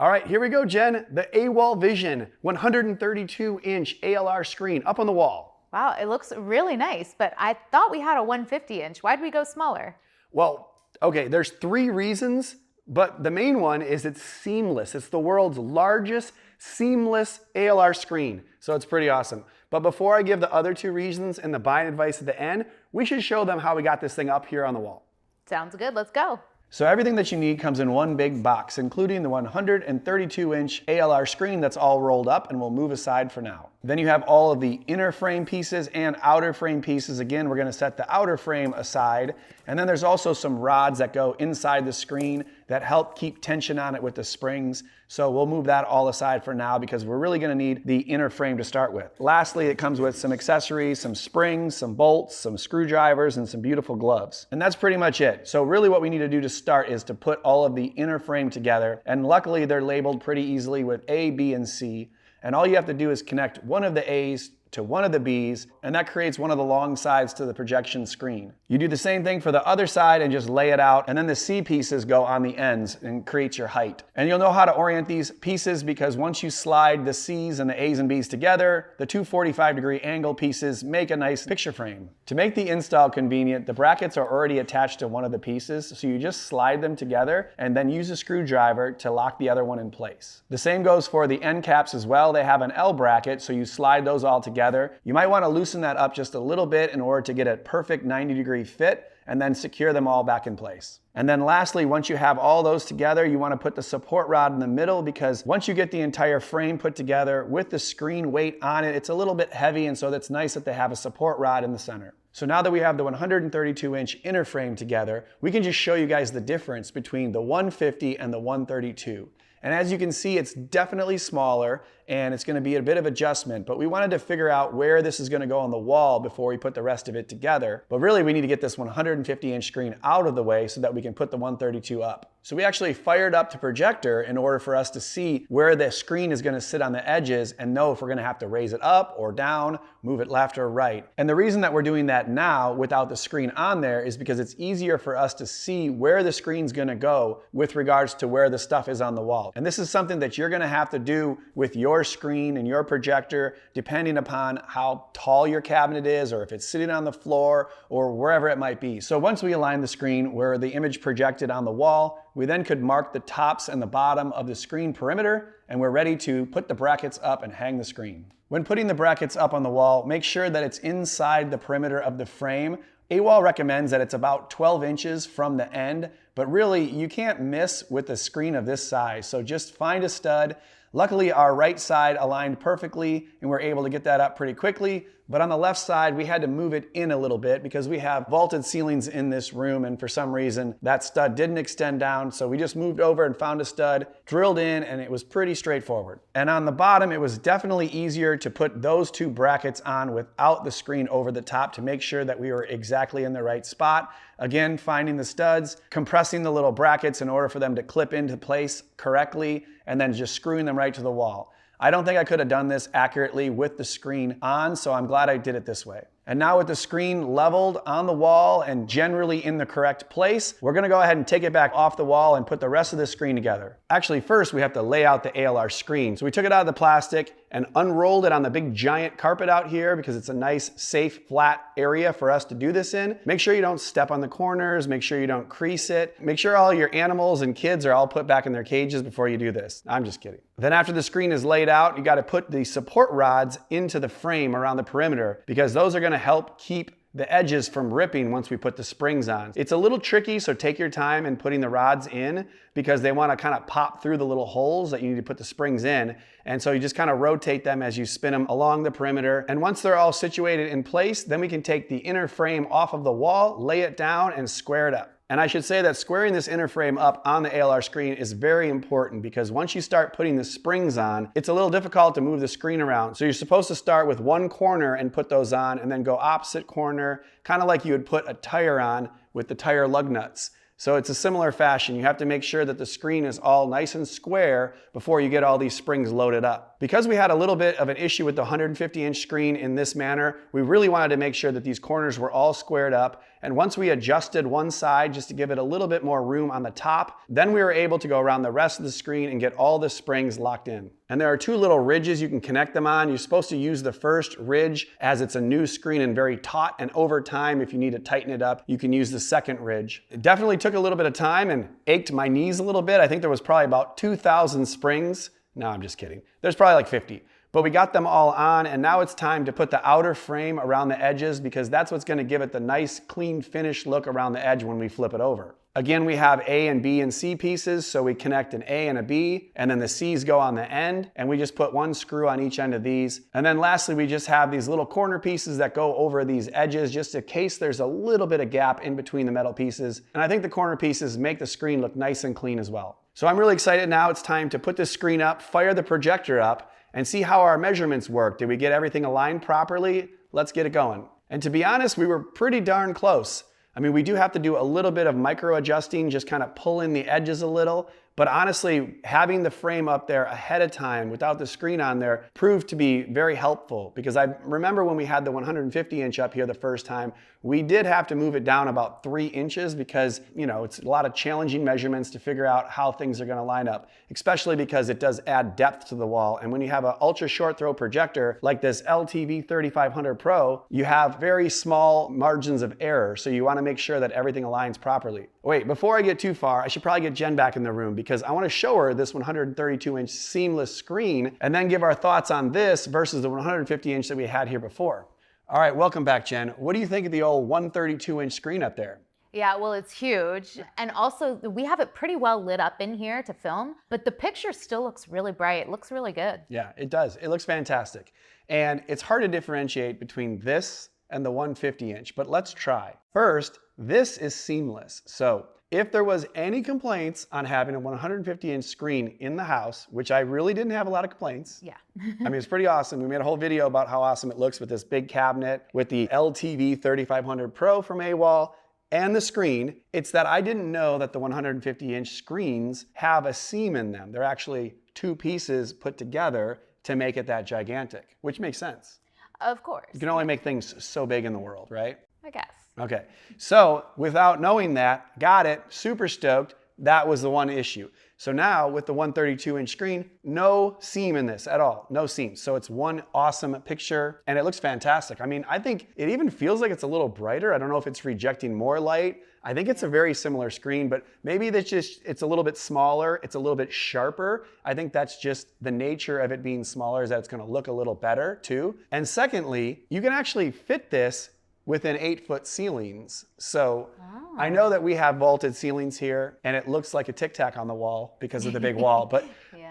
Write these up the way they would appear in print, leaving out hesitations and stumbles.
All right, here we go, Jen. The AWOL Vision 132-inch ALR screen up on the wall. Wow, it looks really nice, but I thought we had a 150-inch. Why'd we go smaller? Well, okay, there's 3 reasons, but the main one is it's seamless. It's the world's largest seamless ALR screen, so it's pretty awesome. But before I give the other 2 reasons and the buying advice at the end, we should show them how we got this thing up here on the wall. Sounds good, let's go. So everything that you need comes in one big box, including the 132-inch ALR screen that's all rolled up, and we'll move aside for now. Then you have all of the inner frame pieces and outer frame pieces. Again, we're gonna set the outer frame aside. And then there's also some rods that go inside the screen that help keep tension on it with the springs. So we'll move that all aside for now because we're really gonna need the inner frame to start with. Lastly, it comes with some accessories, some springs, some bolts, some screwdrivers, and some beautiful gloves. And that's pretty much it. So really what we need to do to start is to put all of the inner frame together. And luckily they're labeled pretty easily with A, B, and C. And all you have to do is connect one of the A's to one of the B's, and that creates one of the long sides to the projection screen. You do the same thing for the other side and just lay it out, and then the C pieces go on the ends and create your height. And you'll know how to orient these pieces because once you slide the C's and the A's and B's together, the 2 45-degree angle pieces make a nice picture frame. To make the install convenient, the brackets are already attached to one of the pieces, so you just slide them together and then use a screwdriver to lock the other one in place. The same goes for the end caps as well. They have an L bracket, so you slide those all together. You might want to loosen that up just a little bit in order to get a perfect 90-degree fit and then secure them all back in place. And then lastly, once you have all those together, you want to put the support rod in the middle because once you get the entire frame put together with the screen weight on it, it's a little bit heavy, and so that's nice that they have a support rod in the center. So now that we have the 132-inch inner frame together, we can just show you guys the difference between the 150 and the 132. And as you can see, it's definitely smaller and it's gonna be a bit of adjustment, but we wanted to figure out where this is gonna go on the wall before we put the rest of it together. But really we need to get this 150-inch screen out of the way so that we can put the 132 up. So we actually fired up the projector in order for us to see where the screen is gonna sit on the edges and know if we're gonna have to raise it up or down, move it left or right. And the reason that we're doing that now without the screen on there is because it's easier for us to see where the screen's gonna go with regards to where the stuff is on the wall. And this is something that you're gonna have to do with your screen and your projector depending upon how tall your cabinet is or if it's sitting on the floor or wherever it might be. So once we align the screen where the image projected on the wall, we then could mark the tops and the bottom of the screen perimeter, and we're ready to put the brackets up and hang the screen. When putting the brackets up on the wall, make sure that it's inside the perimeter of the frame. AWOL recommends that it's about 12 inches from the end, but really you can't miss with a screen of this size. So just find a stud. Luckily, our right side aligned perfectly and we're able to get that up pretty quickly. But on the left side, we had to move it in a little bit because we have vaulted ceilings in this room, and for some reason, that stud didn't extend down. So we just moved over and found a stud, drilled in, and it was pretty straightforward. And on the bottom, it was definitely easier to put those 2 brackets on without the screen over the top to make sure that we were exactly in the right spot. Again, finding the studs, compressing the little brackets in order for them to clip into place correctly, and then just screwing them right to the wall. I don't think I could have done this accurately with the screen on, so I'm glad I did it this way. And now with the screen leveled on the wall and generally in the correct place, we're gonna go ahead and take it back off the wall and put the rest of the screen together. Actually, first we have to lay out the ALR screen. So we took it out of the plastic and unrolled it on the big giant carpet out here because it's a nice, safe, flat area for us to do this in. Make sure you don't step on the corners, make sure you don't crease it, make sure all your animals and kids are all put back in their cages before you do this. I'm just kidding. Then after the screen is laid out, you gotta put the support rods into the frame around the perimeter because those are gonna help keep the edges from ripping once we put the springs on. It's a little tricky, so take your time in putting the rods in because they want to kind of pop through the little holes that you need to put the springs in. And so you just kind of rotate them as you spin them along the perimeter. And once they're all situated in place, then we can take the inner frame off of the wall, lay it down, and square it up. And I should say that squaring this inner frame up on the ALR screen is very important because once you start putting the springs on, it's a little difficult to move the screen around. So you're supposed to start with one corner and put those on and then go opposite corner, kind of like you would put a tire on with the tire lug nuts. So it's a similar fashion. You have to make sure that the screen is all nice and square before you get all these springs loaded up. Because we had a little bit of an issue with the 150-inch screen in this manner, we really wanted to make sure that these corners were all squared up. And once we adjusted one side just to give it a little bit more room on the top, then we were able to go around the rest of the screen and get all the springs locked in. And there are two little ridges you can connect them on. You're supposed to use the first ridge as it's a new screen and very taut, and over time, if you need to tighten it up, you can use the second ridge. It definitely took a little bit of time and ached my knees a little bit. I think there was probably about 2,000 springs. No, I'm just kidding. There's probably like 50. But we got them all on, and now it's time to put the outer frame around the edges because that's what's going to give it the nice, clean, finished look around the edge when we flip it over. Again, we have A and B and C pieces, so we connect an A and a B, and then the C's go on the end, and we just put one screw on each end of these. And then lastly, we just have these little corner pieces that go over these edges just in case there's a little bit of gap in between the metal pieces. And I think the corner pieces make the screen look nice and clean as well. So I'm really excited now. It's time to put this screen up, fire the projector up, and see how our measurements work. Did we get everything aligned properly? Let's get it going. And to be honest, we were pretty darn close. I mean, we do have to do a little bit of micro adjusting, just kind of pull in the edges a little. But honestly, having the frame up there ahead of time without the screen on there proved to be very helpful because I remember when we had the 150-inch up here the first time, we did have to move it down about 3 inches because, you know, it's a lot of challenging measurements to figure out how things are going to line up, especially because it does add depth to the wall. And when you have an ultra short throw projector like this LTV 3500 Pro, you have very small margins of error. So you want to make sure that everything aligns properly. Wait, before I get too far, I should probably get Jen back in the room because I want to show her this 132-inch seamless screen and then give our thoughts on this versus the 150-inch that we had here before. All right, welcome back, Jen. What do you think of the old 132-inch screen up there? Yeah, well, it's huge. And also, we have it pretty well lit up in here to film, but the picture still looks really bright. It looks really good. Yeah, it does. It looks fantastic. And it's hard to differentiate between this and the 150-inch, but let's try. First, this is seamless. So if there was any complaints on having a 150-inch screen in the house, which I really didn't have a lot of complaints. Yeah. I mean, it's pretty awesome. We made a whole video about how awesome it looks with this big cabinet, with the LTV 3500 Pro from AWOL, and the screen. It's that I didn't know that the 150-inch screens have a seam in them. They're actually two pieces put together to make it that gigantic, which makes sense. Of course. You can only make things so big in the world, right? I guess. Okay, so without knowing that, got it, super stoked, that was the one issue. So now with the 132-inch screen, no seam in this at all, no seam. So it's one awesome picture and it looks fantastic. I mean, I think it even feels like it's a little brighter. I don't know if it's rejecting more light. I think it's a very similar screen, but maybe it's a little bit smaller, it's a little bit sharper. I think that's just the nature of it being smaller, is that it's gonna look a little better too. And secondly, you can actually fit this within 8-foot ceilings. So I know that we have vaulted ceilings here and it looks like a Tic Tac on the wall because of the big wall, but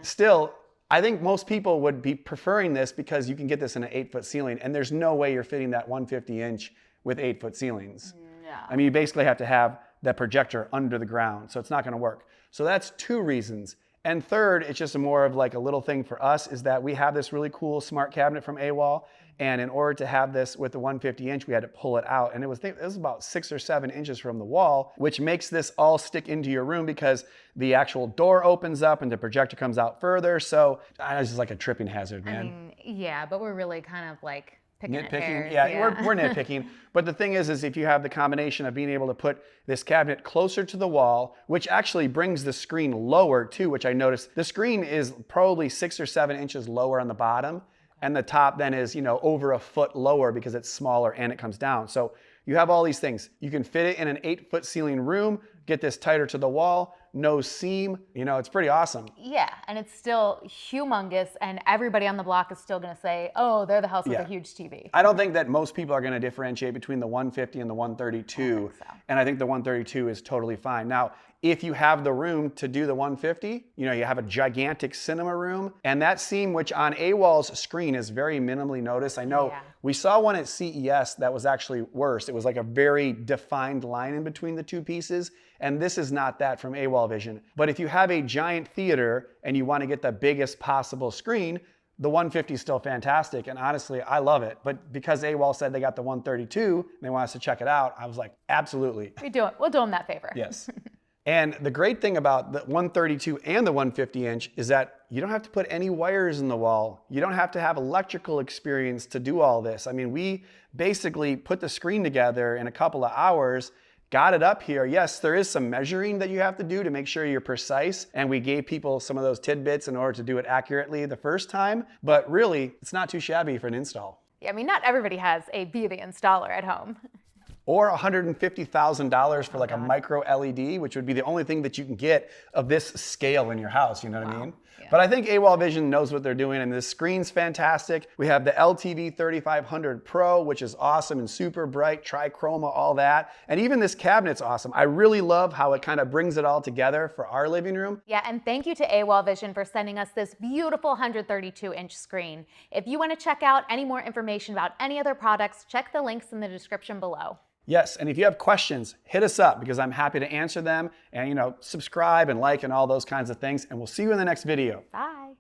still, I think most people would be preferring this because you can get this in an 8-foot ceiling and there's no way you're fitting that 150-inch with 8-foot ceilings. No. I mean, you basically have to have that projector under the ground, so it's not gonna work. So that's 2 reasons. And third, it's just more of like a little thing for us, is that we have this really cool smart cabinet from AWOL. And in order to have this with the 150-inch, we had to pull it out. And it was about 6 or 7 inches from the wall, which makes this all stick into your room because the actual door opens up and the projector comes out further. So it's just like a tripping hazard, man. I mean, yeah, but we're really kind of like picking at Nitpicking, hairs. yeah, we're nitpicking. But the thing is if you have the combination of being able to put this cabinet closer to the wall, which actually brings the screen lower too, which I noticed the screen is probably 6 or 7 inches lower on the bottom. And the top then is, over a foot lower because it's smaller and it comes down. So you have all these things. You can fit it in an 8-foot ceiling room, get this tighter to the wall, no seam. It's pretty awesome. Yeah, and it's still humongous and everybody on the block is still gonna say, oh, they're the house with a huge TV. I don't think that most people are gonna differentiate between the 150 and the 132. And I think the 132 is totally fine. Now, if you have the room to do the 150, you have a gigantic cinema room, and that seam, which on AWOL's screen is very minimally noticed. I know we saw one at CES that was actually worse. It was like a very defined line in between the two pieces, and this is not that from AWOL Vision. But if you have a giant theater and you want to get the biggest possible screen, the 150 is still fantastic, and honestly, I love it. But because AWOL said they got the 132, and they want us to check it out, I was like, absolutely. We'll do them that favor. Yes. And the great thing about the 132 and the 150 inch is that you don't have to put any wires in the wall. You don't have to have electrical experience to do all this. I mean, we basically put the screen together in a couple of hours, got it up here. Yes, there is some measuring that you have to do to make sure you're precise. And we gave people some of those tidbits in order to do it accurately the first time. But really, it's not too shabby for an install. Yeah, I mean, not everybody has a Be the Installer at home. Or $150,000 for like a micro LED, which would be the only thing that you can get of this scale in your house, you know what I mean? Yeah. But I think AWOL Vision knows what they're doing, and this screen's fantastic. We have the LTV 3500 Pro, which is awesome and super bright, trichroma, all that. And even this cabinet's awesome. I really love how it kind of brings it all together for our living room. Yeah, and thank you to AWOL Vision for sending us this beautiful 132-inch screen. If you want to check out any more information about any other products, check the links in the description below. Yes, and if you have questions, hit us up because I'm happy to answer them, and subscribe and like and all those kinds of things, and we'll see you in the next video. Bye.